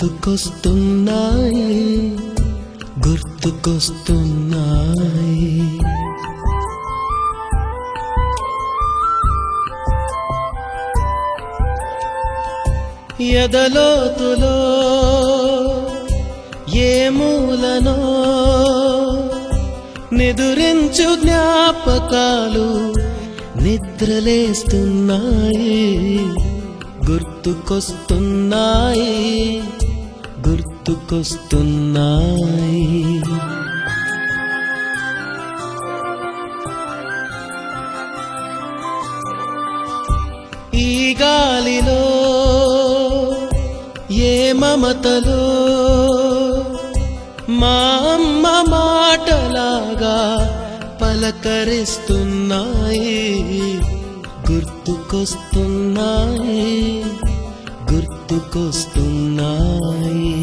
గుర్తుకొస్తున్నాయి గుర్తుకొస్తున్నాయి. ఎదలోతులో ఏ మూలనో నిదురించు జ్ఞాపకాలు నిద్రలేస్తున్నాయి గుర్తుకొస్తున్నాయి గుర్తుకొస్తున్నాయి. ఈ గాలిలో ఏ మమతలో మా అమ్మ మాటలాగా పలకరిస్తున్నాయి గుర్తుకొస్తున్నాయి గుర్తుకొస్తున్నాయి.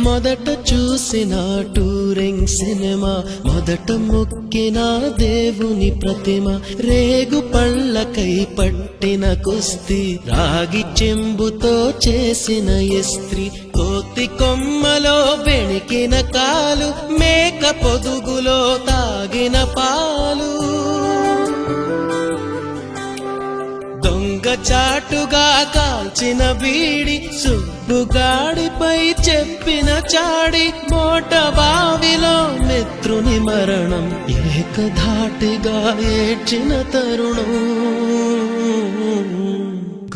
మొదట చూసిన టూరింగ్ సినిమా, మొదట మొక్కిన దేవుని ప్రతిమ, రేగు పళ్ళకై పట్టిన కుస్తీ, రాగి చెంబుతో చేసిన ఇస్త్రీ, కోతి కొమ్మలో బెణికిన కాలు, మేక పొదుగులో తాగిన పాలు, దొంగ చాటుగా కాల్చిన బీడి, సుబ్బుగాడిపై చెప్పిన చాడి, మోట బావిలో మిత్రుని మరణం, ఏకధాటిగా ఏడ్చిన తరుణం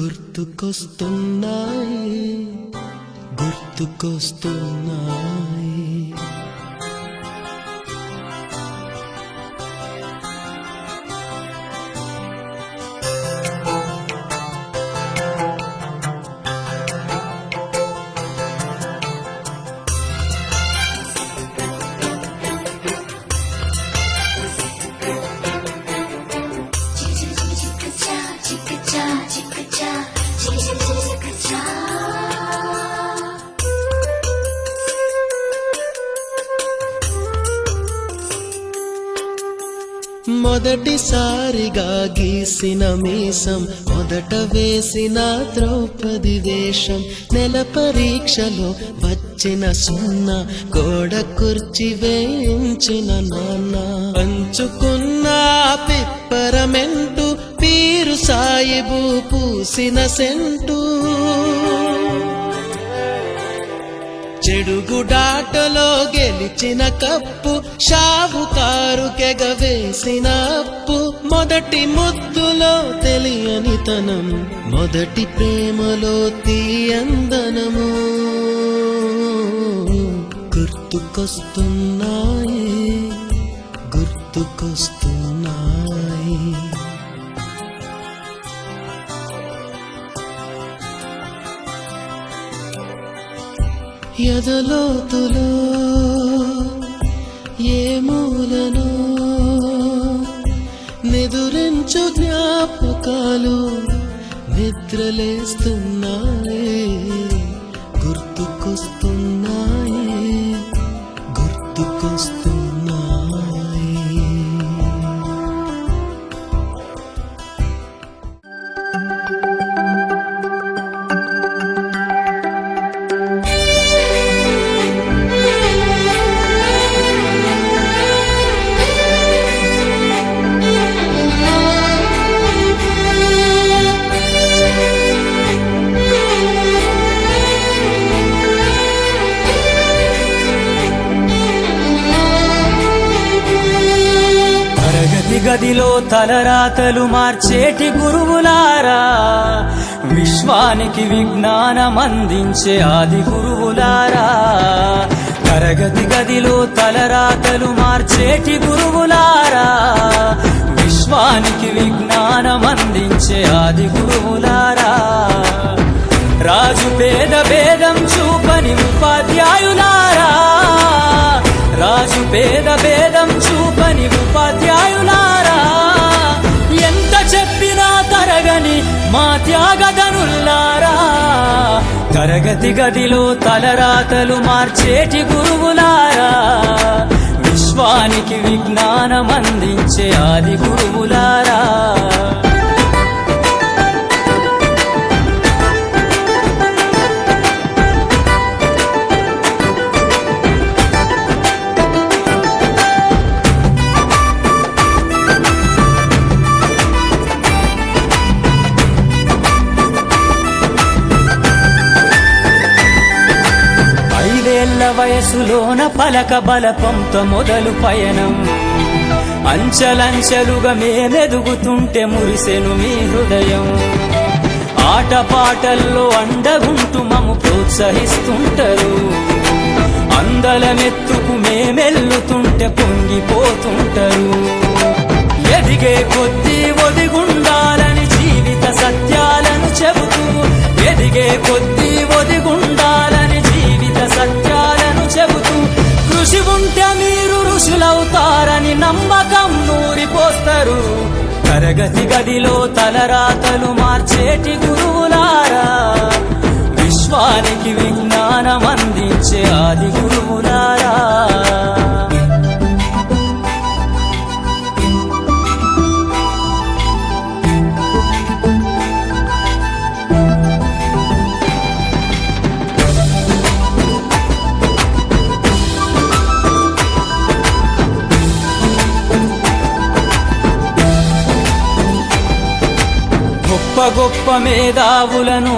గుర్తుకొస్తున్నాయి గుర్తుకొస్తున్నాయి. మొదటిసారిగా గీసిన మీసం, మొదట వేసిన ద్రౌపది వేషం, నెల పరీక్షలో వచ్చిన సున్నా, గోడ కుర్చీ వేయించిన నాన్న, పంచుకున్న పిప్పరమెంటు, పీరు సాయిబు పూసిన సెంటు, చెడుగుడాటలో గెలిచిన కప్పు, షావుకారు కెగవేసిన అప్పు, మొదటి ముద్దులో తెలియనితనం, మొదటి ప్రేమలో తీయందనము గుర్తుకొస్తున్నాయి గుర్తుకొస్తున్నాయి. ఎదలోతులో ఏ మూలనో నిదురించు జ్ఞాపకాలు నిద్రలేస్తున్నాయి గుర్తుకొస్తున్నాయి గుర్తుకొస్తున్నాయి. గదిలో తలరాతలు మార్చేటి గురువులారా, విశ్వానికి విజ్ఞానం అందించే ఆది గురువులారా, తరగతి గదిలో తలరాతలు మార్చేటి గురువులారా, విశ్వానికి విజ్ఞానం అందించే ఆది గురువులారా, రాజు పేద భేదం చూపని ఉపాధ్యాయులారా, రాజు పేద భేదం చూపని ఉపాధ్యాయులారా, ఎంత చెప్పినా తరగని మా త్యాగధనుల్లారా, తరగతి గదిలో తలరాతలు మార్చేటి గురువులారా, విశ్వానికి విజ్ఞానం అందించే ఆది గురువులారా. వయసులోన పలక బలపంతో మొదలు పయనం, అంచలంచెలుగా మేమెదుగుతుంటే మురిసెను మీ హృదయం. ఆటపాటల్లో అండగుంటూ మము ప్రోత్సహిస్తుంటారు, అందలమెత్తుకు మేమెల్లుతుంటే పొంగిపోతుంటారు. ఎదిగే కొద్దీ ఒదిగుండాలని జీవిత సత్యాలను చెబుతూ, ఎదిగే కొద్దీ ఒదిగుండాలని జీవిత సత్యాలను చెబుతూ, కృషి ఉంటే మీరు ఋషులవుతారని నమ్మకం నూరిపోస్తారు. తరగతి గదిలో తలరాతలు మార్చేటి గురువులారా, విశ్వానికి విజ్ఞానం అందించే ఆది గురువులారా. గొప్ప గొప్ప మేధావులను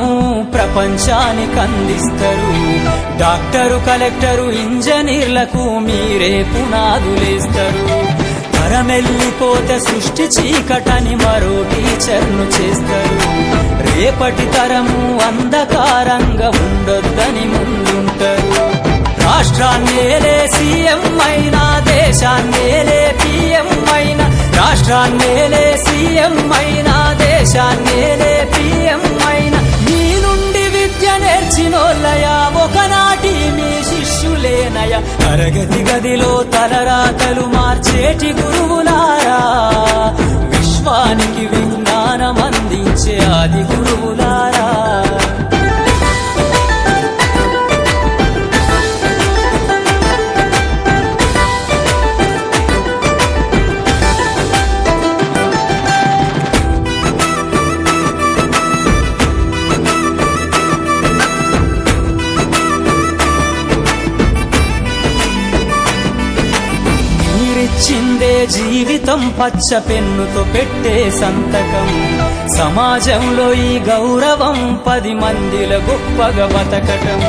ప్రపంచానికి అందిస్తారు. డాక్టరు, కలెక్టరు, ఇంజనీర్లకు మీరే పునాదులేస్తారు. తరమెల్లిపోతే సృష్టి చీకటని మరో టీచర్ను చేస్తారు. రేపటి తరము అంధకారంగా ఉండొద్దని ముందుంటారు. రాష్ట్రాన్నేలే సీఎం అయినా, దేశాన్నేలే పిఎం అయినా, రాష్ట్రాన్నేలే సీఎం అయినా, దేశాన్నేలే పిఎం అయినా, మీ నుండి విద్య నేర్చినోళ్ళయా, ఒకనాటి మీ శిష్యులేనయా. తరగతి గదిలో తలరాతలు మార్చేటి గురువులారా, విశ్వానికి విజ్ఞానం అందించే ఆది గురువులారా. చిందే జీవితం పచ్చ పెన్నుతో పెట్టే సంతకం, సమాజంలో ఈ గౌరవం 10 మందిల గొప్పగా బతకటం.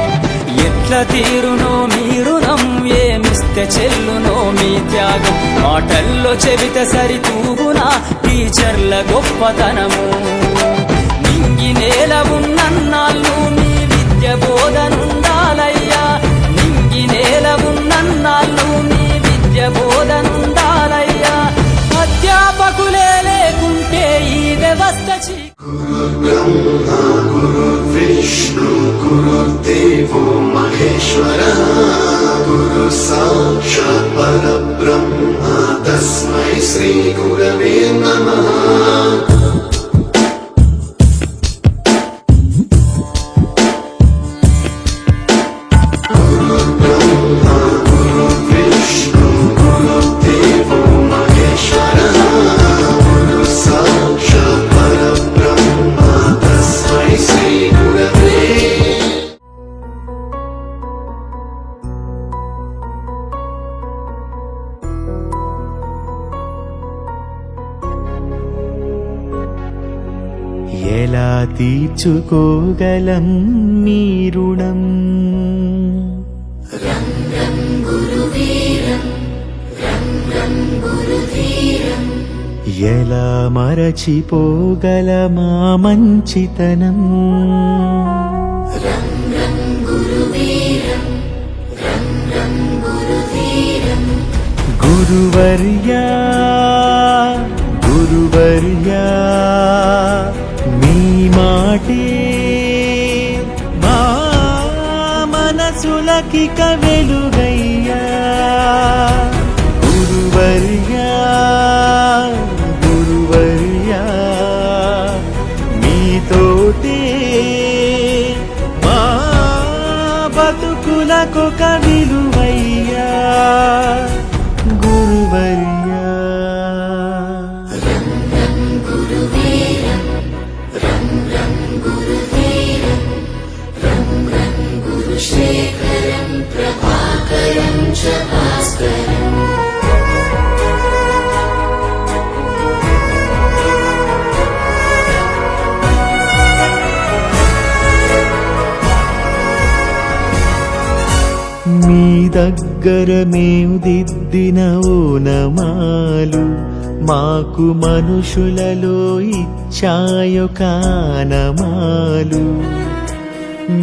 ఎట్ల తీరునో మీ రుణం, ఏమిస్తే చెల్లునో మీ త్యాగం. మాటల్లో చెబితే సరితూగునా టీచర్ల గొప్పతనము. నింగి నేల ఉన్నన్నాళ్ళు మీ విద్య బోధనుండాలయ్యా, నింగి నేల ఉన్నన్నాళ్ళు మీ విద్య బోధనుండాలయ్యా. అధ్యాపకులే లేకుంటే ఈ వ్యవస్థ గురు బ్రహ్మ గురు విష్ణు గురుదేవో మహేశ్వర, గురు సాక్షాత్ పరబ్రహ్మ తస్మై శ్రీ గురవే నమః. ఎలా తీర్చుకోగలం మీ రుణం, ఎలా మరచిపోగలమా మంచితనం. గురువర్యా గురువర్యా, మీ మాటే మా మనసులకిక వెలుగయ్యా. విలువకొక విలువయ్యా గురువర్యా. శేఖరం ప్రభాకరం చ భాస్కరం. మీ దగ్గర మేము దిద్దిన ఓనమాలు మాకు మనుషులలో ఇచ్చాయొకానమాలు.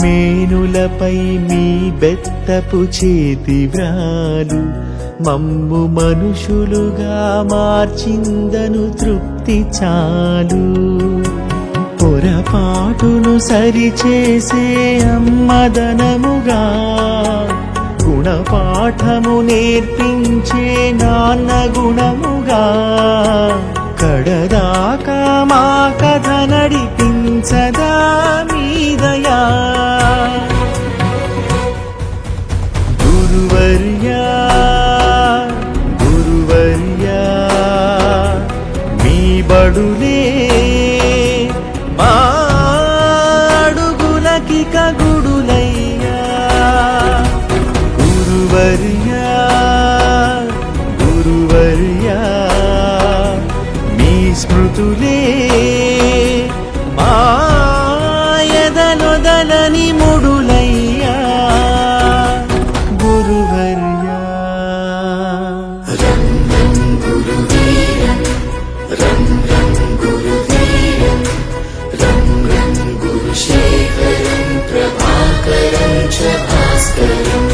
మేనులపై మీ బెత్తపు చేతి వ్రాలు మమ్ము మనుషులుగా మార్చిందను తృప్తి చాలు. పొరపాటును సరిచేసే అమ్మదనముగా గుణపాఠము నేర్పించే నాన్న గుణముగా కడదాకా మా కథ నడిపించదా మీదయా గురువర్యా గురువర్యా. మీ బడులే మాడుగులకిక గుడులయ్యా గురువర్యా గురువర్యా. మీ స్మృతులే మాయదనొదలని ముడులయ్యా గురువర్యా. శేఖరం ప్రభాకరం చ భాస్కరం.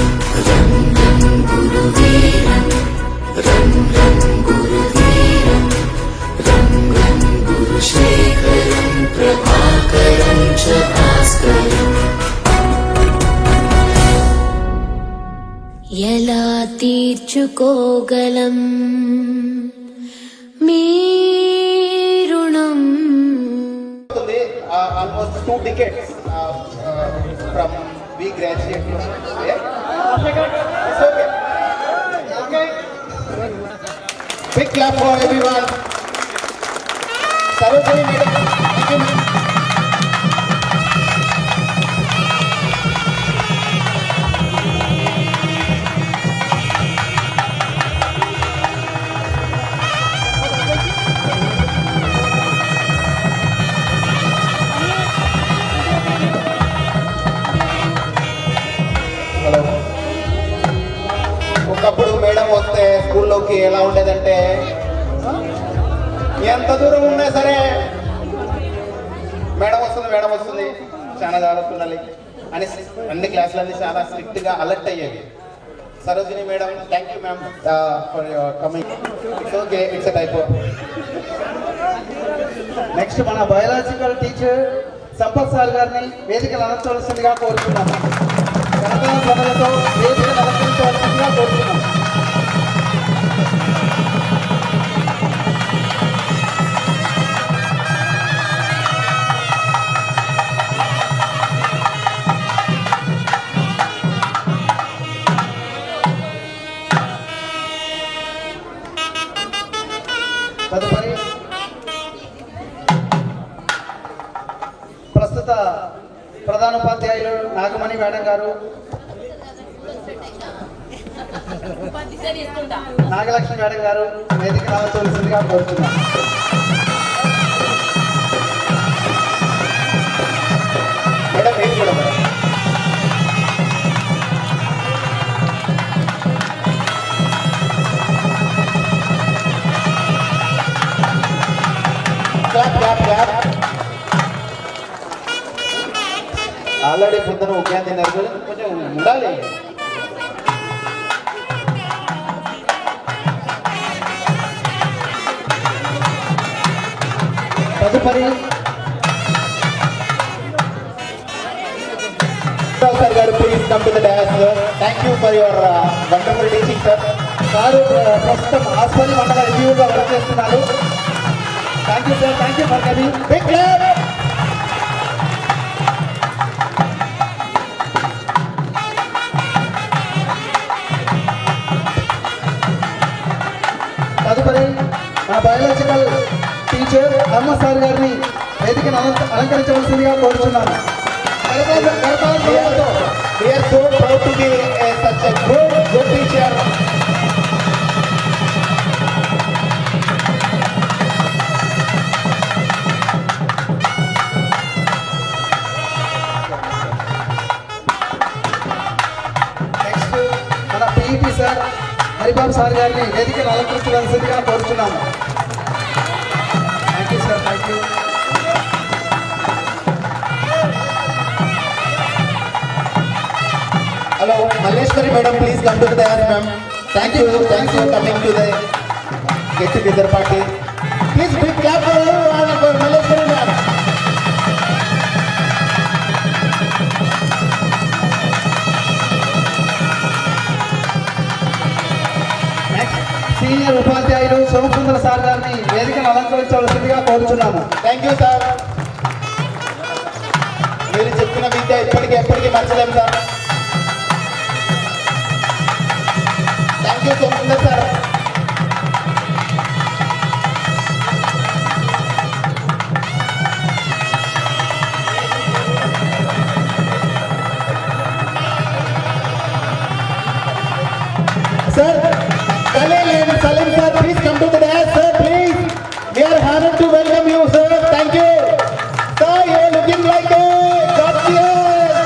రం రం గురువీరం రం రం గురువీరం రం రం గురుశేఖరం ప్రభాకరం చ భాస్కరం. ఎలా తీర్చుకోగలం మీ రుణం. Almost 2 decades from we graduate from there. It's okay. Okay. Big clap for everyone. Sarojini madam, thank you. ఒకప్పుడు మేడం వస్తే స్కూల్లోకి ఎలా ఉండేదంటే ఎంత దూరం ఉన్నా సరే మేడం వస్తుంది చాలా జాగ్రత్త ఉండాలి అని అన్ని క్లాసులన్నీ చాలా స్ట్రిక్ట్గా అలర్ట్ అయ్యేవి. Sarojini madam, thank you ma'am for your coming. Okay, it's a type. Next మన బయాలజికల్ టీచర్ సంపత్ సార్ గారిని వేదికలు అలంకరించవలసిందిగా కోరుతున్నాము. కనకాల సభలతో వేదికలు అలంకరించవలసిందిగా కోరుతున్నాము. తదుపరి ప్రస్తుత ప్రధానోపాధ్యాయులు నాగమణి మేడం గారు, నాగలక్ష్మి మేడం గారు వేదిక రావాల్సిందిగా కోరుతున్నాను. మేడం మీరు కూడా మేడం. ఆల్రెడీ పొద్దున ఒకే తిన్నారు కదా, కొంచెం ఉండాలి. తదుపరి సార్ గారు, please come to the dash. Thank you for your wonderful teaching sir. Sir ప్రస్తుతం ఆస్పత్రి మండల రివ్యూగా వర్క్ చేస్తున్నారు. Thank you sir, thank you for coming. Big clap. మన బయాలజికల్ టీచర్ అమ్మ సార్ గారిని వేదికను అలంకరించవలసిందిగా కోరుచున్నాను. We are so proud to be such a good teacher. Next మన పిఈటి సార్ హరిబాబు సార్ గారిని వేదికను అలంకరించవలసిందిగా కోరుచున్నాము. Thank you sir, thank you. Hello, Malleshwari madam, please come to the dais, ma'am. Thank you coming to the get together party. Please big clap for Malleshwari ma'am. Senior ఉపాధ్యాయులు Somasundara sir గారిని వేదికను అలంకరించవలసిందిగా కోరుచున్నాము. Thank you sir. మీరు చెప్పిన విద్య ఎప్పటికీ మర్చలేము sir. Thank you Somasundar sir. Sir, Khalil and Salim sir, please come to the dais, sir, please. We are honored to welcome you, sir. Thank you. Sir, you are looking like a god cheers.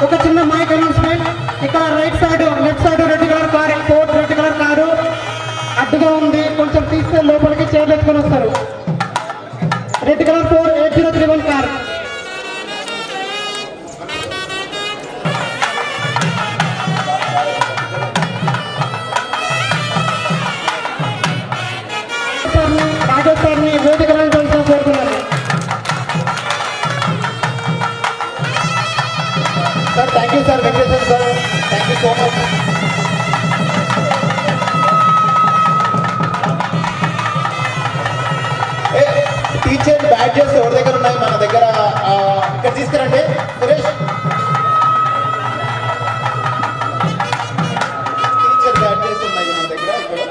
ఒక చిన్న mic announcement. ఇక్కడ right side left side red colour car, fourth red colour car అడ్డుగా ఉంది. కొంచెం తీస్తే లోపలికి చైర్లు ఎత్తుకొని వస్తారు. Red colour 48031 car. రాజేష్ సార్ని వేదికలో కోరుతున్నారు. Sir, thank you, sir. Venkateswar sir, thank you so much. Teacher badges ఎవరి దగ్గర ఉన్నాయి? మన దగ్గర ఇక్కడ తీసుకురండి సురేష్. టీచర్ బ్యాడ్జెస్ ఉన్నాయి మన దగ్గర ఇక్కడ.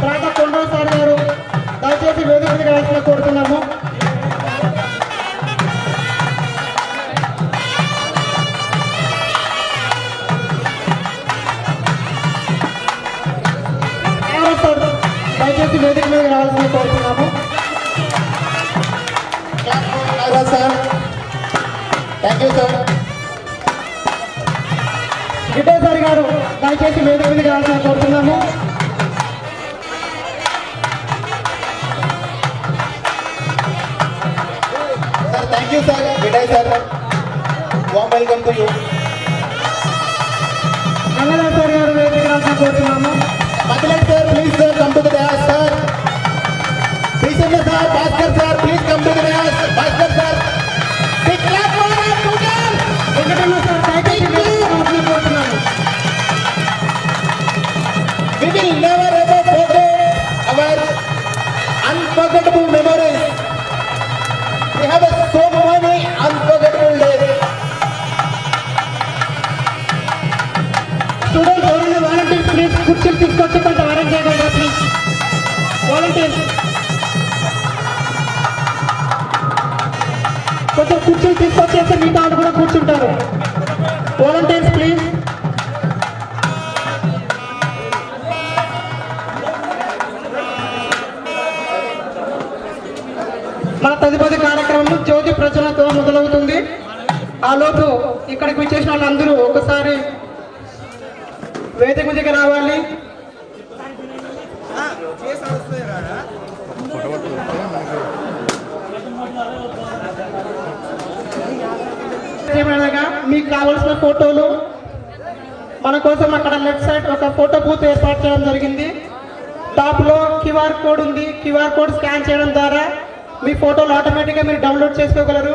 తర్వాత కొండా సార్ గారు దయచేసి వేదిక మీద రావాల్సిన కోరుతున్నాము. సార్ దయచేసి వేదిక మీద రావాల్సిన కోరుతున్నాము. Sir thank you sir. Giddesari గారు దయచేసి వేదిక మీద రావాల్సిన కోరుతున్నాము. Sir, thank you, sir. Viday, sir. Warm welcome to you. Ranganath sir గారు వేదిక రావాల్సిన కోరుతున్నాము. Mathalan, sir, please, sir, come to the dais, sir. Prasanna, sir, Bhaskar, sir, please come to the dais. Bhaskar, sir. Big clap for our students. Venkatanna sir దయచేసి వేదిక రావాల్సిన కోరుతున్నాము. We will never ever forget our unforgettable memories. We have so many unforgettable days. Students ఎవరైనా volunteers please కుర్చీలు తీసుకొచ్చి కొంచెం arrange చేయగలరా please? Volunteers కొంచెం కుర్చీలు తీసుకొచ్చేస్తే మిగతా వాళ్ళు కూడా కూర్చుంటారు. Volunteers please. మన తదుపరి కార్యక్రమం జ్యోతి ప్రచురణతో మొదలవుతుంది. ఆ లోపు ఇక్కడికి వచ్చేసిన వాళ్ళందరూ ఒకసారి వేదిక మీదకి రావాలి. ఏమనగా మీకు కావాల్సిన ఫోటోలు మన కోసం అక్కడ లెఫ్ట్ సైడ్ ఒక ఫోటో బూత్ ఏర్పాటు చేయడం జరిగింది. టాప్లో క్యూఆర్ కోడ్ ఉంది. క్యూఆర్ కోడ్ స్కాన్ చేయడం ద్వారా మీ ఫోటోలు ఆటోమేటిక్గా మీరు డౌన్లోడ్ చేసుకోగలరు.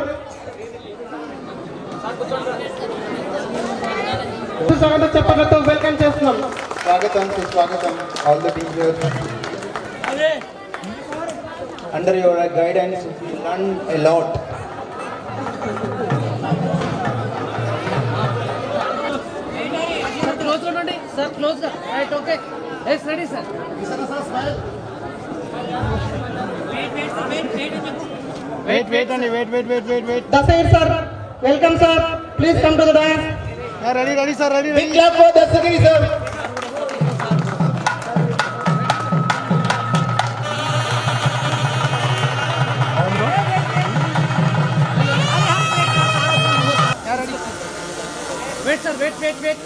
స్వాగతం చెప్పగలతో వెల్కమ్ చేస్తున్నాం. స్వాగతం సుస్వాగతం all the teachers. Under your guidance, we learned a lot. Sir close ఉండండి సార్, క్లోజ్ గా right. Okay yes ready sir. దసైర్ sir welcome sir, please come to the dance. Big clap for Dasagiri sir. Wait sir, wait wait wait.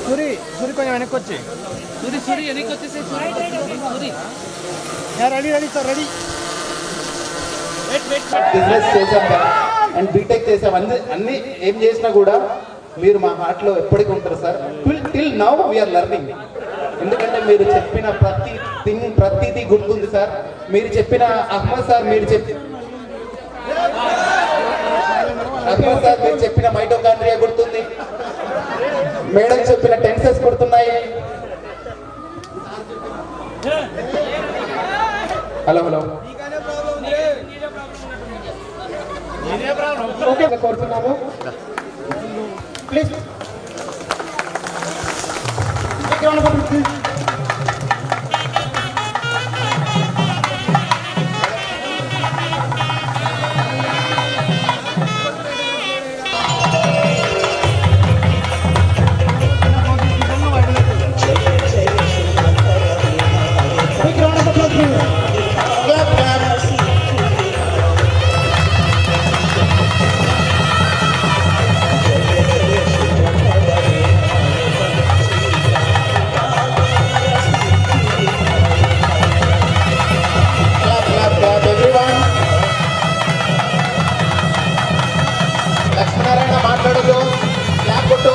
Suri కొంచెం వెనక్కి వచ్చి. సూరి సూరి వెనక్కి వచ్చేసి Suri Suri. Ready sir, ready. Business చేసాం కదా అండ్ బీటెక్ చేసాం, అన్ని ఏం చేసినా కూడా మీరు మా హార్ట్లో ఎప్పటికీ ఉంటారు sir. Till now we are learning. ఎందుకంటే మీరు చెప్పిన ప్రతిదీ గుర్తుంది సార్. మీరు చెప్పిన అహ్మద్ సార్ మీరు చెప్పిన మైటోకాండ్రియా గుర్తుంది, మేడం చెప్పిన టెన్సెస్ గుర్తున్నాయి. హలో ఓకే కోరుతున్నాము please. Clap, clap. Clap, everyone. Lakshminarayana మాట్లాడదు, క్లాప్ కొట్టు.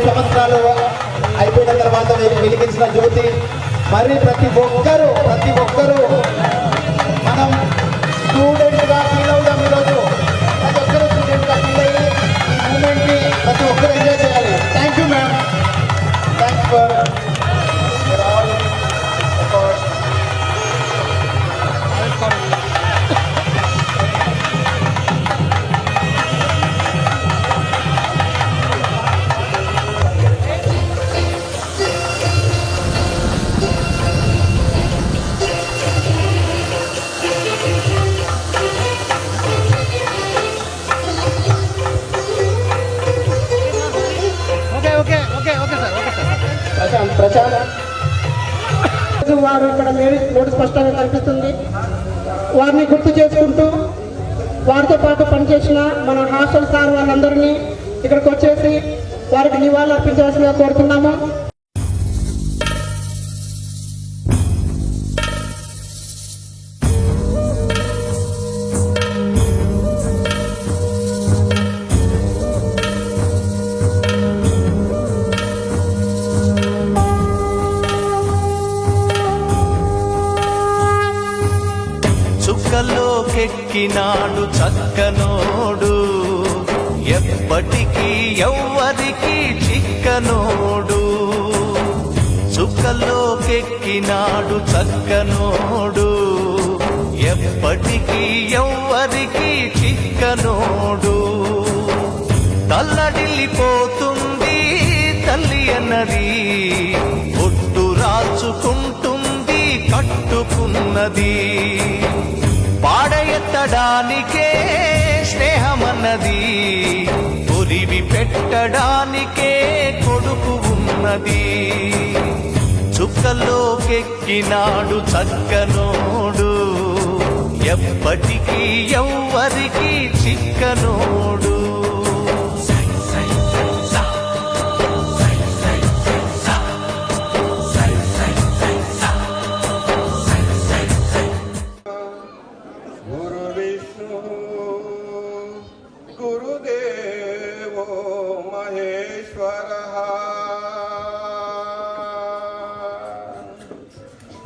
సంవత్సరాలు అయిపోయిన తర్వాత వెలిగించిన జ్యోతి. మరి ప్రతి ఒక్కరూ మనం స్టూడెంట్గా ఫీల్ అవుదాం. ఈరోజు ప్రతి ఒక్కరూ స్టూడెంట్గా ఫీల్ అయ్యి ఈ మూమెంట్ని ప్రతి ఒక్కరు ఎంజాయ్ చేయాలి. Thank you ma'am, thanks for all efforts. వారు ఇక్కడ నోటు స్పష్టంగా కనిపిస్తుంది. వారిని గుర్తు చేసుకుంటూ వారితో పాటు పనిచేసిన మన హాస్టల్ సార్ వాళ్ళందరినీ ఇక్కడికి వచ్చేసి వారికి నివాళులు అర్పించవలసిందిగా కోరుతున్నాము. చుక్కలోకెక్కినాడు చక్కనోడు, ఎప్పటికీ ఎవ్వరికి చిక్కనోడు. చుక్కలోకెక్కినాడు చక్కనోడు, ఎప్పటికీ ఎవ్వరికి చిక్కనోడు. తల్లడిల్లిపోతుంది తల్లి అన్నది, ఒట్టు రాచుకుంటుంది కట్టుకున్నది. పాడెత్తడానికే స్నేహమన్నది, పొరివి పెట్టడానికే కొడుకు ఉన్నది. చుక్కలోకెక్కినాడు చక్కనోడు, ఎప్పటికీ ఎవ్వరికి చిక్కనోడు. गुरु विष्णु गुरुदेवो महेश्वरः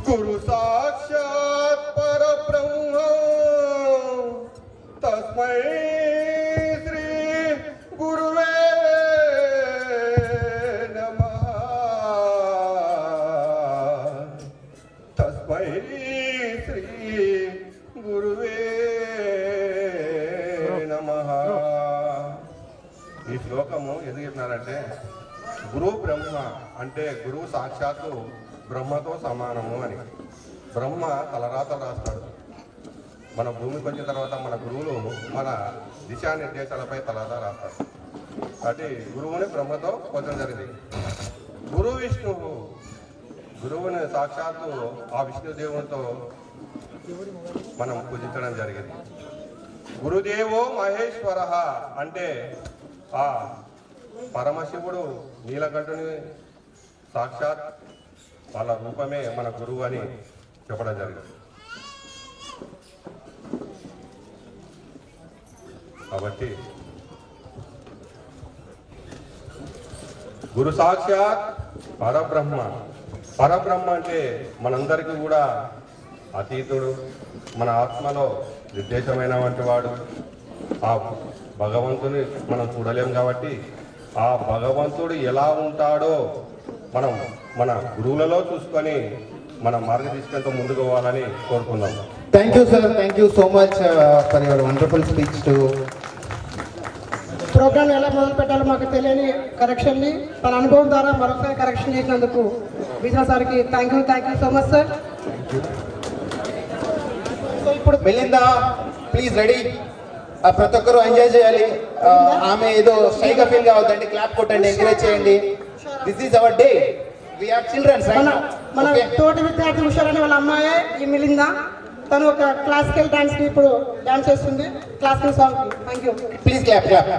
गुरु साक्षात् परब्रह्म तस्मै श्री गुरुवे नमः तस्मै श्री गुरुवे नमः ఈ శ్లోకము ఎందుకు చెప్పినారంటే గురు బ్రహ్మ అంటే గురువు సాక్షాత్తు బ్రహ్మతో సమానము అని. బ్రహ్మ తలరాతలు రాస్తాడు. మన భూమికి వచ్చిన తర్వాత మన గురువులు మన దిశానిర్దేశాలపై తలరాత రాస్తాడు. కాబట్టి గురువుని బ్రహ్మతో పోల్చడం జరిగింది. గురు విష్ణువు గురువుని సాక్షాత్తు ఆ విష్ణుదేవునితో మనం పూజించడం జరిగింది. గురుదేవో మహేశ్వర అంటే ఆ పరమశివుడు నీలకంఠుని సాక్షాత్ వాళ్ళ రూపమే మన గురువు అని చెప్పడం జరిగింది. కాబట్టి గురు సాక్షాత్ పరబ్రహ్మ. పరబ్రహ్మ అంటే మనందరికీ కూడా అతీతుడు, మన ఆత్మలో నిర్దేశమైన వంటి వాడు. ఆ భగవంతుని మనం చూడలేం కాబట్టి ఆ భగవంతుడు ఎలా ఉంటాడో మనం మన గురువులలో చూసుకొని మన మార్గదర్శకంతో ముందుకు పోవాలని కోరుకుందాం. Thank you sir, thank you so much for your wonderful speech to. Programme ఎలా మొదలు పెట్టాలో మాకు తెలియని కరెక్షన్ని తన అనుభవం ద్వారా మరొకసారి కరెక్షన్ చేసినందుకు విజయ సార్కి thank you so much sir. So ఇప్పుడు మెలిందా ప్లీజ్ రెడీ. ప్రతి ఒక్కరు ఎంజాయ్ చేయాలి. ఆమె ఏదో షైగా ఫీల్ కావద్దండి, క్లాప్ కొట్టండి, ఎంకరేజ్ చేయండి. This is our day. We are childrens. మన తోటి విద్యార్థి ఉషారని వాళ్ళ అమ్మాయే ఈ మిలిందా. తను ఒక క్లాసికల్ డాన్స్ కి ఇప్పుడు డాన్స్ చేస్తుంది, క్లాసికల్ సాంగ్ కి. Thank you. Please clap clap.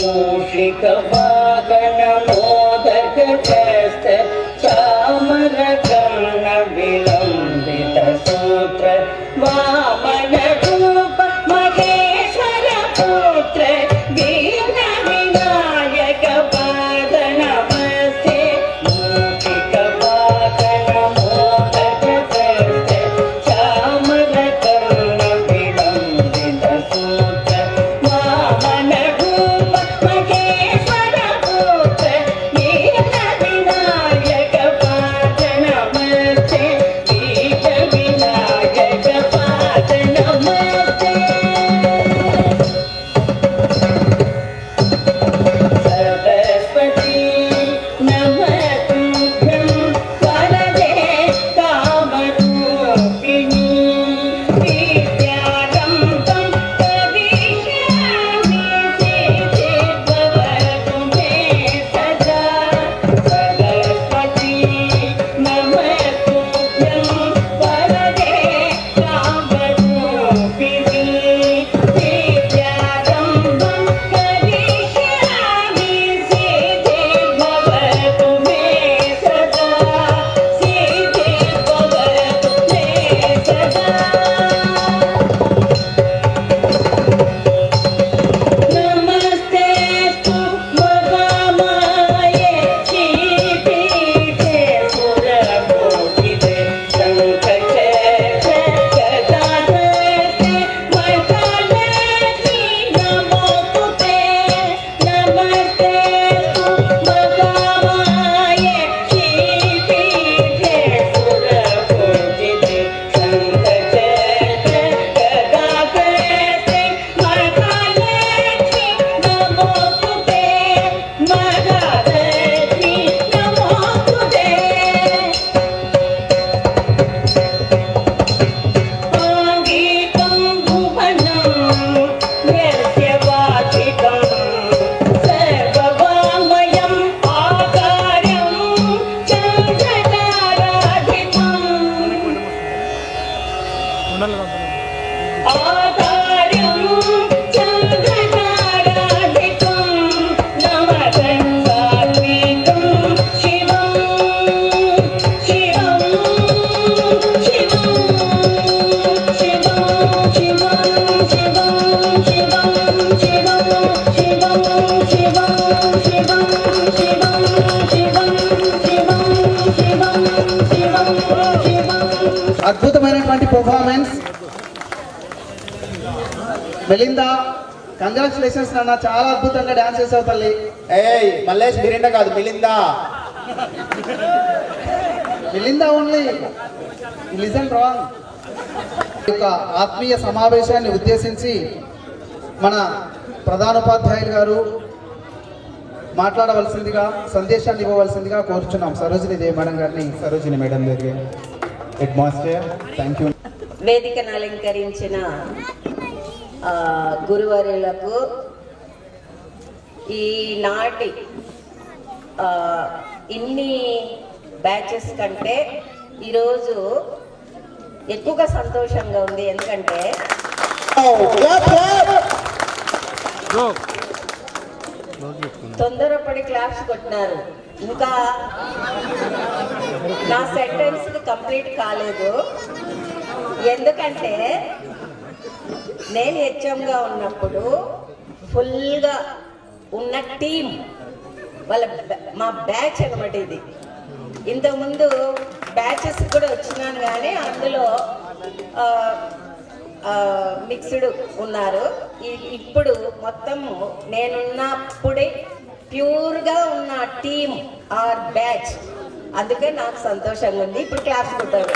मूषिक वाहन मोदक हस्त चामर कर्ण विलंबित सूत्र वामन रूप महेश्वर पुत्र दीन विनायक पाद नमस्ते. मूषिक वाहन मोदक हस्त चामर कर्ण विलंबित सूत्र वामन रूप महेश्वर पुत्र दीन विनायक అద్భుతమైనటువంటి పర్ఫార్మెన్స్. మెలిందా, కంగ్రాచులేషన్స్ నాన్న, చాలా అద్భుతంగా డాన్స్ చేసావు తల్లి. ఏయ్ మల్లేష్ మిరిండా కాదు Melinda. Melinda only, listen wrong. యొక్క ఆత్మీయ సమావేశాన్ని ఉద్దేశించి మన ప్రధానోపాధ్యాయులు గారు మాట్లాడవలసిందిగా, సందేశాన్ని ఇవ్వవలసిందిగా కోరుచున్నాం సరోజిని దేవి మేడం గారిని. సరోజిని మేడం గారికి హెడ్ మాస్టర్. Thank you. వేదికను అలంకరించిన గురువర్యులకు, ఈనాటి ఇన్ని బ్యాచెస్ కంటే ఈరోజు ఎక్కువగా సంతోషంగా ఉంది. ఎందుకంటే తొందరపడి క్లాప్స్ కొట్టినారు, ఇంకా నా సెంటెన్స్ కంప్లీట్ కాలేదు. ఎందుకంటే నేను హెచ్ఎంగా ఉన్నప్పుడు ఫుల్గా ఉన్న టీం వాళ్ళ మా బ్యాచ్ అనమాట ఇది. ఇంతకుముందు బ్యాచెస్ కూడా వచ్చినాను కానీ అందులో మిక్స్డ్ ఉన్నారు. ఇప్పుడు మొత్తము నేనున్నప్పుడే ప్యూర్గా ఉన్న టీం ఆర్ బ్యాచ్, అందుకే నాకు సంతోషంగా ఉంది. ఇప్పుడు క్లాస్ కొట్టారు.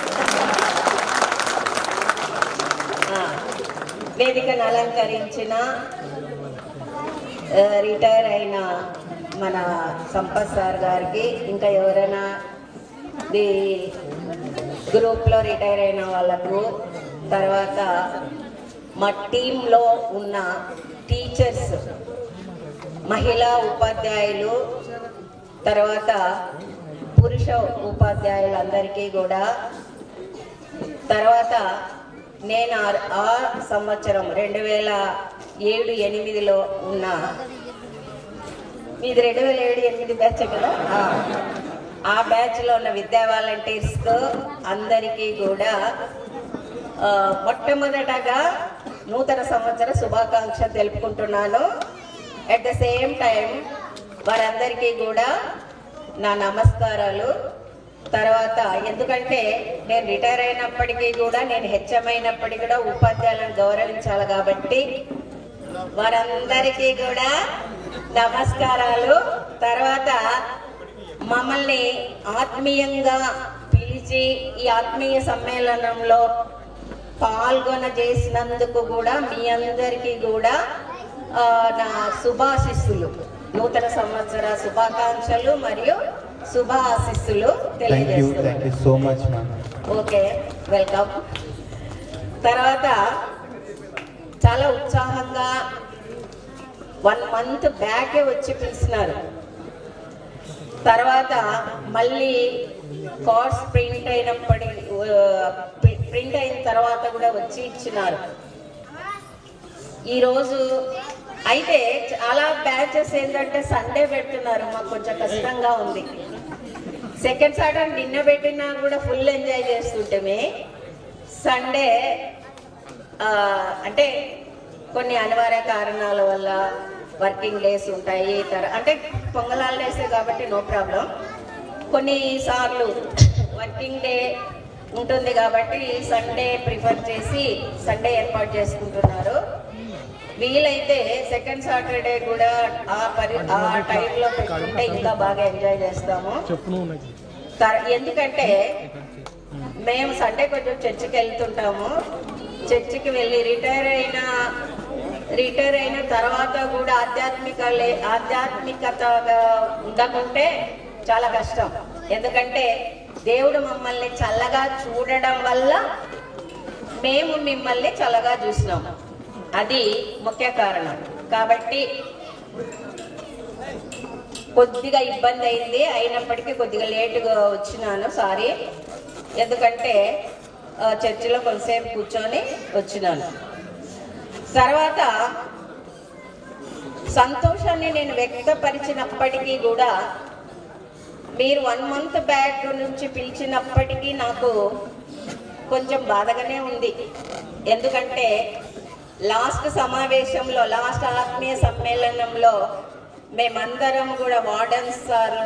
వేదికను అలంకరించిన రిటైర్ అయిన మన సంపత్ సార్ గారికి, ఇంకా ఎవరైనా ది గ్రూప్లో రిటైర్ అయిన వాళ్ళకు, తర్వాత మా టీంలో ఉన్న టీచర్స్, మహిళా ఉపాధ్యాయులు, తర్వాత పురుష ఉపాధ్యాయులందరికీ కూడా, తర్వాత నేను ఆ సంవత్సరం 2007-8లో ఉన్న, మీది 2007-8 బ్యాచ్ కదా, ఆ బ్యాచ్లో ఉన్న విద్యా వాలంటీర్స్కు అందరికీ కూడా మొట్టమొదటగా నూతన సంవత్సర శుభాకాంక్ష తెలుపుకుంటున్నాను. అట్ ద సేమ్ టైం వారందరికీ కూడా నా నమస్కారాలు. తర్వాత ఎందుకంటే నేను రిటైర్ అయినప్పటికీ కూడా, నేను హెచ్ఎం అయినప్పటికీ కూడా ఉపాధ్యాయులను గౌరవించాలి కాబట్టి వారందరికీ కూడా నమస్కారాలు. తర్వాత మమ్మల్ని ఆత్మీయంగా పిలిచి ఈ ఆత్మీయ సమ్మేళనంలో పాల్గొనజేసినందుకు కూడా మీ అందరికీ కూడా నా శుభాశిస్సులు, నూతన సంవత్సర శుభాకాంక్షలు మరియు శుభాశిస్సులు తెలియజేస్తున్నాను. Okay, welcome. తర్వాత చాలా ఉత్సాహంగా 1 month బ్యాకే వచ్చి పిలిచినారు. తర్వాత మళ్ళీ కోర్స్ ప్రింట్ అయిన తర్వాత కూడా వచ్చి ఇచ్చినారు. ఈరోజు అయితే చాలా బ్యాచెస్ ఏంటంటే సండే పెడుతున్నారు, మాకు కొంచెం కష్టంగా ఉంది. సెకండ్ సాటర్డే నిన్న పెట్టినా కూడా ఫుల్ ఎంజాయ్ చేస్తుంటే, సండే అంటే కొన్ని అనివార్య కారణాల వల్ల వర్కింగ్ డేస్ ఉంటాయి, అంటే పొంగల్ హాలిడేస్ కాబట్టి నో ప్రాబ్లం. కొన్నిసార్లు వర్కింగ్ డే ఉంటుంది కాబట్టి సండే ప్రిఫర్ చేసి సండే ఏర్పాటు చేసుకుంటున్నారు. వీలైతే సెకండ్ సాటర్డే కూడా ఆ టైంలో పెట్టుకుంటే ఇంకా బాగా ఎంజాయ్ చేస్తాము. ఎందుకంటే మేము సండే కొంచెం చర్చికి వెళ్తుంటాము. చర్చికి వెళ్ళి రిటైర్ అయిన తర్వాత కూడా ఆధ్యాత్మికతగా ఉండకుంటే చాలా కష్టం. ఎందుకంటే దేవుడు మమ్మల్ని చల్లగా చూడడం వల్ల మేము మిమ్మల్ని చల్లగా చూసినాం, అది ముఖ్య కారణం. కాబట్టి కొద్దిగా ఇబ్బంది అయింది, అయినప్పటికీ కొద్దిగా లేటుగా వచ్చినాను, సారీ. ఎందుకంటే చర్చిలో కొంతసేపు కూర్చొని వచ్చినాను. తర్వాత సంతోషాన్ని నేను వ్యక్తపరిచినప్పటికీ కూడా మీరు 1 month బ్యాక్ నుంచి పిలిచినప్పటికీ నాకు కొంచెం బాధగానే ఉంది. ఎందుకంటే లాస్ట్ సమావేశంలో, లాస్ట్ ఆత్మీయ సమ్మేళనంలో మేమందరం కూడా వార్డెన్స్ సారు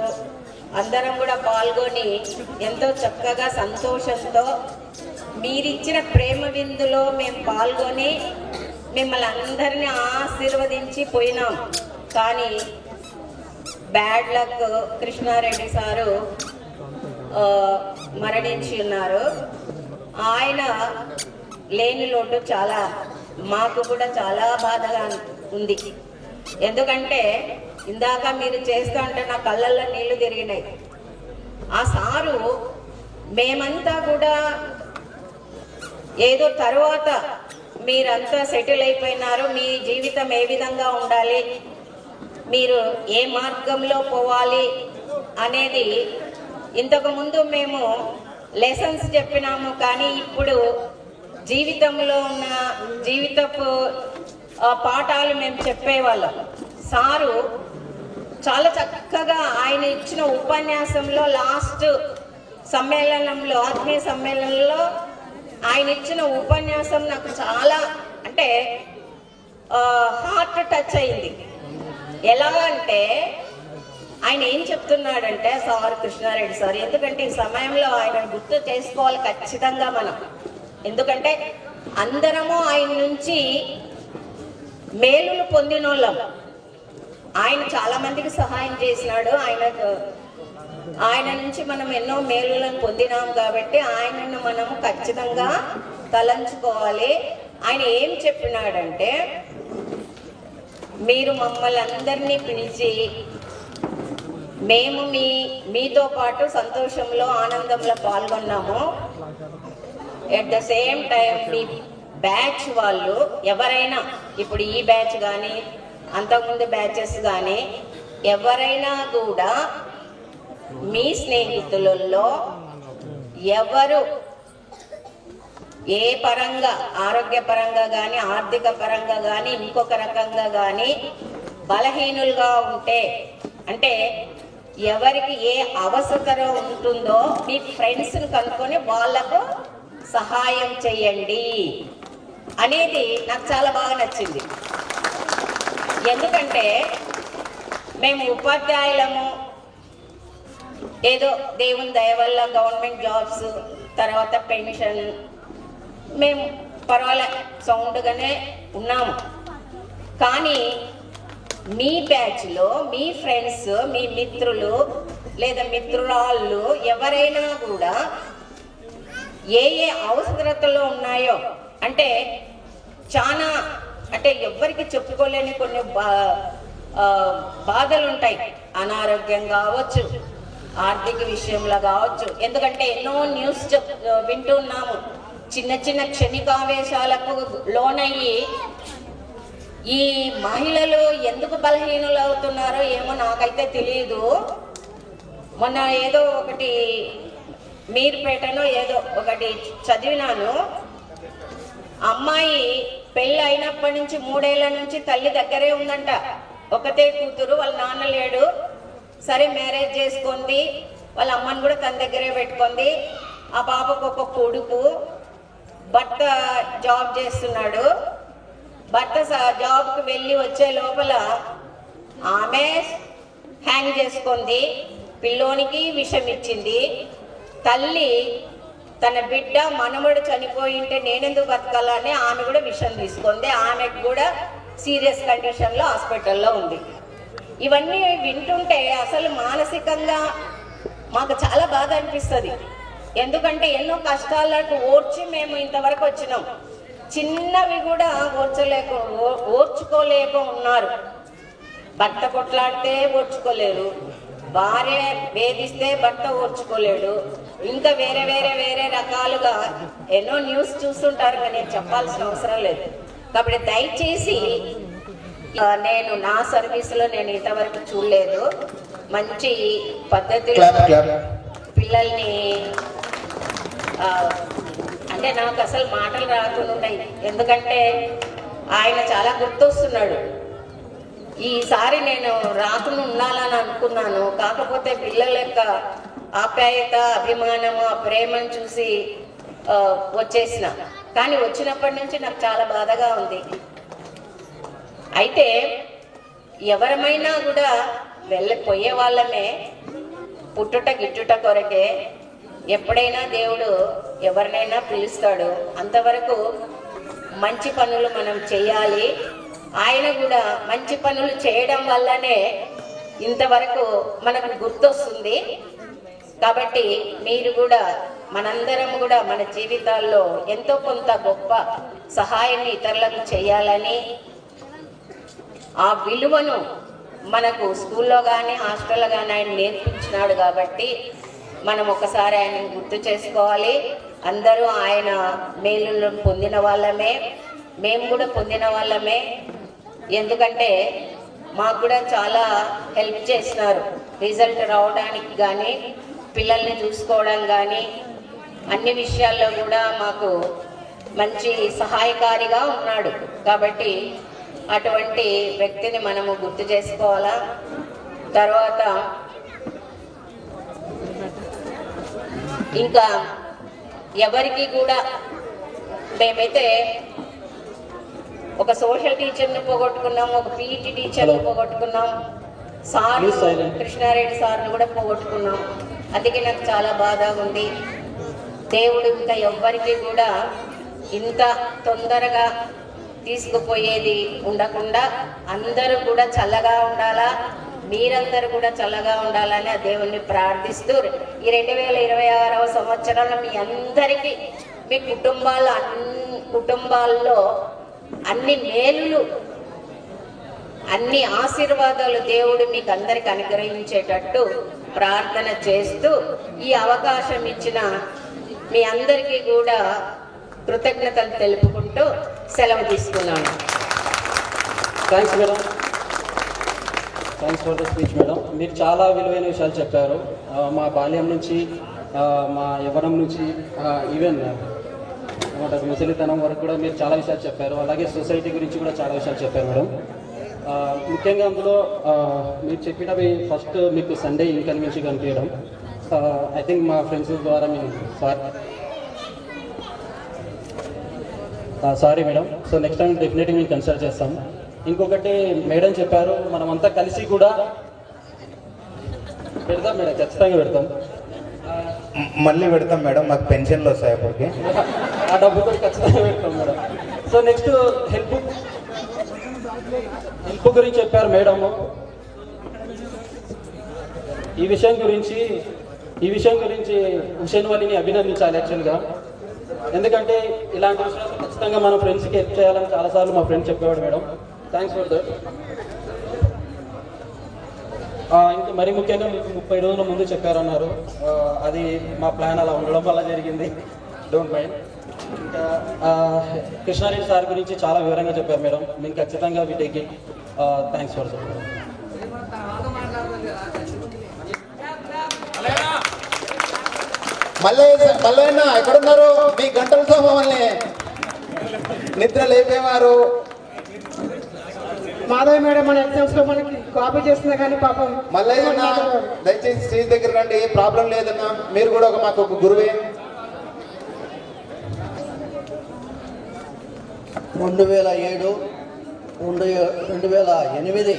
అందరం కూడా పాల్గొని ఎంతో చక్కగా సంతోషంతో మీరిచ్చిన ప్రేమ విందులో మేము పాల్గొని మిమ్మల్ని అందరినీ ఆశీర్వదించి పోయినాం. కానీ బ్యాడ్ లక్ కృష్ణారెడ్డి సారు మరణించి ఉన్నారు. ఆయన లేని లోటు చాలా మాకు కూడా చాలా బాధగా ఉంది. ఎందుకంటే ఇందాక మీరు చేస్తూ ఉంటే నా కళ్ళల్లో నీళ్లు తిరిగినాయి. ఆ సారు మేమంతా కూడా ఏదో తర్వాత మీరంతా సెటిల్ అయిపోయినారు, మీ జీవితం ఏ విధంగా ఉండాలి, మీరు ఏ మార్గంలో పోవాలి అనేది ఇంతకుముందు మేము లెసన్స్ చెప్పినాము. కానీ ఇప్పుడు జీవితంలో ఉన్న జీవితపు పాఠాలు మేము చెప్పేవాళ్ళం. సారు చాలా చక్కగా ఆయన ఇచ్చిన ఉపన్యాసంలో లాస్ట్ సమ్మేళనంలో ఆత్మీయ సమ్మేళనంలో ఆయన ఇచ్చిన ఉపన్యాసం నాకు చాలా అంటే హార్ట్ టచ్ అయింది. ఎలా అంటే ఆయన ఏం చెప్తున్నాడంటే సార్ కృష్ణారెడ్డి సార్, ఎందుకంటే ఈ సమయంలో ఆయన గుర్తు చేసుకోవాలి ఖచ్చితంగా మనం. ఎందుకంటే అందరము ఆయన నుంచి మేలులు పొందినోళ్ళం. ఆయన చాలా మందికి సహాయం చేసినాడు. ఆయన నుంచి మనం ఎన్నో మేలులను పొందినాం కాబట్టి ఆయనను మనం ఖచ్చితంగా తలంచుకోవాలి. ఆయన ఏం చెప్పినాడంటే, మీరు మమ్మల్ని అందరినీ పిలిచి మేము మీతో పాటు సంతోషంలో ఆనందంలో పాల్గొన్నాము. ఎట్ ద సేమ్ టైం మీ బ్యాచ్ వాళ్ళు ఎవరైనా, ఇప్పుడు ఈ బ్యాచ్ కానీ అంతకుముందు బ్యాచెస్ కానీ ఎవరైనా కూడా మీ స్నేహితులలో ఎవరు ఏ పరంగా ఆరోగ్య పరంగా కానీ ఆర్థిక పరంగా కానీ ఇంకొక రకంగా కానీ బలహీనులుగా ఉంటే, అంటే ఎవరికి ఏ అవసరం ఉంటుందో మీ ఫ్రెండ్స్ని కనుక్కొని వాళ్లకు సహాయం చేయండి అనేది నాకు చాలా బాగా నచ్చింది. ఎందుకంటే మేము ఉపాధ్యాయులము, ఏదో దేవుని దయ వల్ల గవర్నమెంట్ జాబ్స్, తర్వాత పెన్షన్, మేము పర్వాలే సౌండ్గానే ఉన్నాము. కానీ మీ బ్యాచ్లో మీ ఫ్రెండ్స్, మీ మిత్రులు లేదా మిత్రురాళ్ళు ఎవరైనా కూడా ఏ ఏ అవసరతలో ఉన్నాయో, అంటే చాలా అంటే ఎవ్వరికి చెప్పుకోలేని కొన్ని బాధలు ఉంటాయి. అనారోగ్యం కావచ్చు, ఆర్థిక విషయంలో కావచ్చు. ఎందుకంటే ఎన్నో న్యూస్ వింటున్నాము. చిన్న చిన్న క్షణికావేశాలకు లోనయ్యి ఈ మహిళలు ఎందుకు బలహీనులు అవుతున్నారో ఏమో నాకైతే తెలియదు. మొన్న ఏదో ఒకటి మీర్పేటలో ఏదో ఒకటి చదివినాను. అమ్మాయి పెళ్ళి అయినప్పటి నుంచి 3 ఏళ్ల నుంచి తల్లి దగ్గరే ఉందంట. ఒకతే కూతురు, వాళ్ళ నాన్న లేడు. సరే మ్యారేజ్ చేసుకుంది, వాళ్ళ అమ్మని కూడా తన దగ్గరే పెట్టుకుంది. ఆ బాబుకు ఒక కొడుకు, భర్త జాబ్ చేస్తున్నాడు. భర్త జాబ్కి వెళ్ళి వచ్చే లోపల ఆమె హ్యాంగ్ చేసుకుంది, పిల్లోనికి విషం ఇచ్చింది. తల్లి తన బిడ్డ మనవడు చనిపోయింటే నేనెందుకు బతకాలని ఆమె కూడా విషం తీసుకుంది. ఆమెకు కూడా సీరియస్ కండిషన్లో హాస్పిటల్లో ఉంది. ఇవన్నీ వింటుంటే అసలు మానసికంగా మాకు చాలా బాధ అనిపిస్తుంది. ఎందుకంటే ఎన్నో కష్టాలకు ఓర్చి మేము ఇంతవరకు వచ్చినాం. చిన్నవి కూడా ఓర్చుకోలేక ఉన్నారు. భర్త కొట్లాడితే ఓర్చుకోలేరు, భార్య వేధిస్తే భర్త ఓర్చుకోలేడు. ఇంకా వేరే వేరే వేరే రకాలుగా ఎన్నో న్యూస్ చూస్తుంటారు, కానీ నేను చెప్పాల్సిన అవసరం లేదు. కాబట్టి దయచేసి నేను నా సర్వీసులో నేను ఇంతవరకు చూడలేదు. మంచి పద్ధతిలో పిల్లల్ని అంటే నాకు అసలు మాటలు రాకున్నాయి. ఎందుకంటే ఆయన చాలా గుర్తొస్తున్నాడు. ఈసారి నేను రాకుండా ఉండాలని అనుకున్నాను. కాకపోతే పిల్లల యొక్క ఆప్యాయత, అభిమానము, ఆ ప్రేమను చూసి వచ్చేసిన. కానీ వచ్చినప్పటి నుంచి నాకు చాలా బాధగా ఉంది. అయితే ఎవరమైనా కూడా వెళ్ళిపోయే వాళ్ళమే, పుట్టుట గిట్టుట కొరకే. ఎప్పుడైనా దేవుడు ఎవరినైనా పిలుస్తాడు, అంతవరకు మంచి పనులు మనం చేయాలి. ఆయన కూడా మంచి పనులు చేయడం వల్లనే ఇంతవరకు మనకు గుర్తొస్తుంది. కాబట్టి మీరు కూడా, మనందరం కూడా మన జీవితాల్లో ఎంతో కొంత గొప్ప సహాయాన్ని ఇతరులకు చేయాలని, ఆ విలువను మనకు స్కూల్లో కానీ హాస్టల్లో కానీ ఆయన నేర్పించినాడు. కాబట్టి మనం ఒకసారి ఆయన గుర్తు చేసుకోవాలి. అందరూ ఆయన మేలులను పొందిన వాళ్ళమే, మేము కూడా పొందిన వాళ్ళమే. ఎందుకంటే మాకు కూడా చాలా హెల్ప్ చేసినారు రిజల్ట్ రావడానికి కానీ, పిల్లల్ని చూసుకోవడం కానీ, అన్ని విషయాల్లో కూడా మాకు మంచి సహాయకారిగా ఉన్నాడు. కాబట్టి అటువంటి వ్యక్తిని మనము గుర్తు చేసుకోవాలా. తర్వాత ఇంకా ఎవరికి కూడా, మేమైతే ఒక సోషల్ టీచర్ని పోగొట్టుకున్నాం, ఒక పీఈటీ టీచర్ని పోగొట్టుకున్నాం, సార్ కృష్ణారెడ్డి సార్ని కూడా పోగొట్టుకున్నాం. అందుకే నాకు చాలా బాధ ఉంది. దేవుడు ఇంకా ఎవ్వరికి కూడా ఇంత తొందరగా తీసుకుపోయేది ఉండకుండా అందరూ కూడా చల్లగా ఉండాలా, మీరందరూ కూడా చల్లగా ఉండాలని ఆ దేవుణ్ణి ప్రార్థిస్తూ ఈ 2026వ సంవత్సరంలో మీ అందరికీ, మీ కుటుంబాల్లో అన్ని మేలులు, అన్ని ఆశీర్వాదాలు దేవుడు మీకు అందరికి అనుగ్రహించేటట్టు ప్రార్థన చేస్తూ, ఈ అవకాశం ఇచ్చిన మీ అందరికీ కూడా కృతజ్ఞతలు తెలుపుకుంటూ సెలవు తీసుకున్నాను. Thanks madam, thanks for the speech madam. మీరు చాలా విలువైన విషయాలు చెప్పారు. మా బాల్యం నుంచి, మా యవ్వనం నుంచి, ఈవెన్ ముసలితనం వరకు కూడా మీరు చాలా విషయాలు చెప్పారు. అలాగే సొసైటీ గురించి కూడా చాలా విషయాలు చెప్పారు మేడం. ముఖ్యంగా అందులో మీరు చెప్పినవి ఫస్ట్ మీకు సండే ఇన్కన్వీనియన్స్ కనిపించడం, ఐ థింక్ మా ఫ్రెండ్స్ ద్వారా మేము sorry madam. So next time డెఫినెట్గా మేము కన్సల్ట్ చేస్తాం. ఇంకొకటి మేడం చెప్పారు, మనమంతా కలిసి కూడా పెడతాం మేడం, ఖచ్చితంగా పెడతాం. మళ్ళీ పెడతాం మేడం, మాకు పెన్షన్లు వస్తాయి అప్పటికి. ఆ డబ్బుతో ఖచ్చితంగా పెడతాం మేడం. సో నెక్స్ట్ హెల్ప్ గురించి చెప్పారు మేడం. ఈ విషయం గురించి హుసేన్ వలీని అభినందించాలి యాక్చువల్గా. ఎందుకంటే ఇలాంటి విషయాలు ఖచ్చితంగా మన ఫ్రెండ్స్కి హెల్ప్ చేయాలని చాలాసార్లు మా ఫ్రెండ్స్ చెప్పేవాడు మేడం. Thanks for that. ఇంకా మరీ ముఖ్యంగా మీకు 30 రోజుల ముందు చెప్పారన్నారు. అది మా ప్లాన్ అలా ఉండడం వల్ల జరిగింది, డోంట్ మైండ్. ఇంకా కృష్ణారెడ్డి సార్ గురించి చాలా వివరంగా చెప్పారు మేడం. మేము ఖచ్చితంగా we take it. Thanks for that. Mallayya ఎక్కడున్నారు? మీ గంటలతో మమ్మల్ని నిద్ర లేపేవారు. మాధవ్ మేడం మన ఎగ్జామ్స్ లో మనకి కాపీ చేస్తున్నా కానీ పాపం. మల్లయ్య దయచేసి స్టేజ్ దగ్గర రండి, ఏం ప్రాబ్లం లేదన్నా. మీరు కూడా మాకు ఒక గురువే. 2007, 2008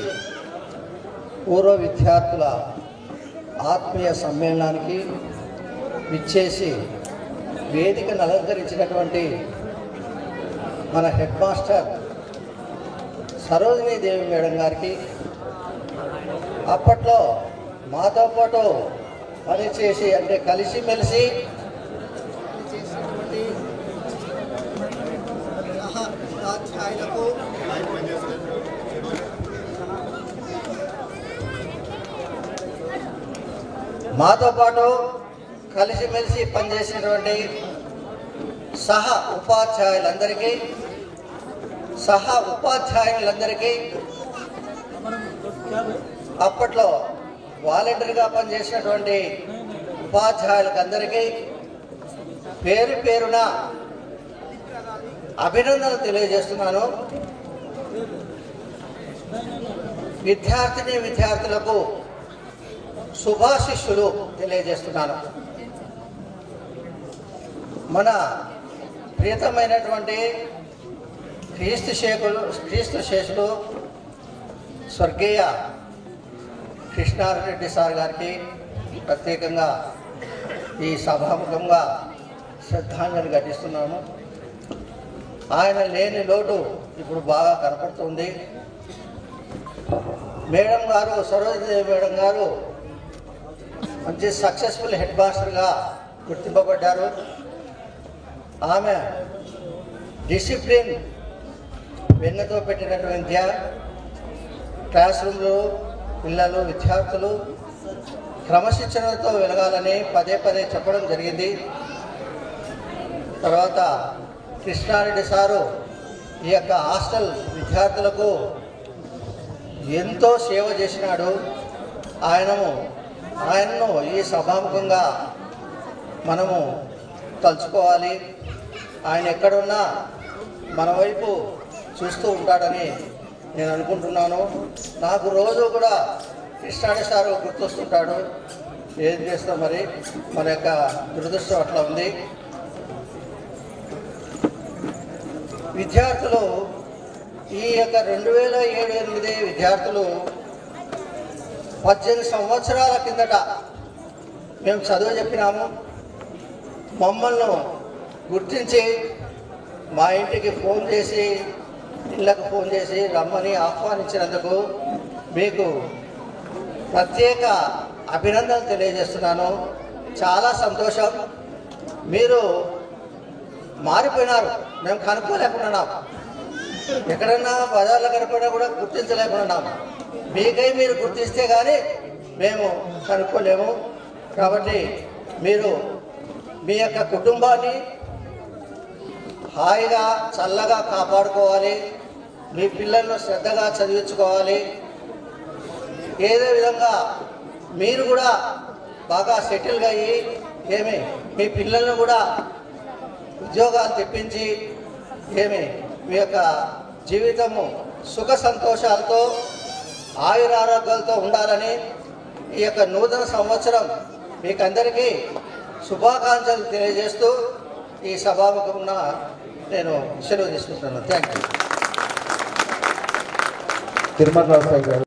పూర్వ విద్యార్థుల ఆత్మీయ సమ్మేళనానికి విచ్చేసి వేదికను అలంకరించినటువంటి మన హెడ్ మాస్టర్ సరోజినీ దేవి మేడం గారికి, అప్పట్లో మాతో పాటు పనిచేసి అంటే కలిసిమెలిసి చేసినటువంటి ఉపాధ్యాయులకు, మాతో పాటు కలిసిమెలిసి పనిచేసినటువంటి ఉపాధ్యాయులందరికీ, అప్పట్లో వాలంటీర్గా పనిచేసినటువంటి ఉపాధ్యాయులందరికీ పేరు పేరున అభినందనలు తెలియజేస్తున్నాను. విద్యార్థులకు శుభాశిష్యులు తెలియజేస్తున్నాను. మన ప్రియతమైనటువంటి క్రీస్తు శేషులు స్వర్గీయ కృష్ణారెడ్డి సార్ గారికి ప్రత్యేకంగా ఈ సభాముఖంగా శ్రద్ధాంజలి ఘటిస్తున్నాము. ఆయన లేని లోటు ఇప్పుడు బాగా కనపడుతుంది. మేడం గారు, సరోజిదేవి మేడం గారు మంచి సక్సెస్ఫుల్ హెడ్ మాస్టర్గా గుర్తింపబడ్డారు. ఆమె డిసిప్లిన్ వెన్నతో పెట్టినటువంటి విద్య, క్లాస్ రూమ్లో పిల్లలు విద్యార్థులు క్రమశిక్షణతో వెలగాలని పదే పదే చెప్పడం జరిగింది. తర్వాత కృష్ణారెడ్డి సారు ఈ యొక్క హాస్టల్ విద్యార్థులకు ఎంతో సేవ చేసినాడు. ఆయనను ఈ సభాముఖంగా మనము తలుచుకోవాలి. ఆయన ఎక్కడున్నా మన వైపు చూస్తూ ఉంటాడని నేను అనుకుంటున్నాను. నాకు రోజు కూడా కృష్ణారెడ్డి సారు గుర్తొస్తుంటాడు. ఏం చేస్తాం మరి, మన యొక్క దురదృష్టం అట్లా ఉంది. విద్యార్థులు ఈ యొక్క 2007-8 విద్యార్థులు 18 సంవత్సరాల కిందట మేము చదువు చెప్పినాము. మమ్మల్ని గుర్తించి మా ఇంటికి ఫోన్ చేసి, ఇళ్ళకు ఫోన్ చేసి రమ్మని ఆహ్వానించినందుకు మీకు ప్రత్యేక అభినందనలు తెలియజేస్తున్నాను. చాలా సంతోషం. మీరు మారిపోయినారు. మేము కనుక్కోలేకున్నాం. ఎక్కడన్నా బజార్లో కనుక్కున్నా కూడా గుర్తించలేకున్నాం. మీకై మీరు గుర్తిస్తే కానీ మేము కనుక్కోలేము. కాబట్టి మీరు మీ యొక్క కుటుంబాన్ని హాయిగా చల్లగా కాపాడుకోవాలి. మీ పిల్లలను శ్రద్ధగా చదివించుకోవాలి. ఏదో విధంగా మీరు కూడా బాగా సెటిల్గా అయ్యి మీ పిల్లలను కూడా ఉద్యోగాలు తెప్పించి మీ యొక్క జీవితము సుఖ సంతోషాలతో ఆయురారోగ్యాలతో ఉండాలని ఈ యొక్క నూతన సంవత్సరం మీకందరికీ శుభాకాంక్షలు తెలియజేస్తూ ఈ సభాముఖంగా నేను సెలవు తీసుకుంటున్నాను. Thank you. Tirumala Rao sir గారు.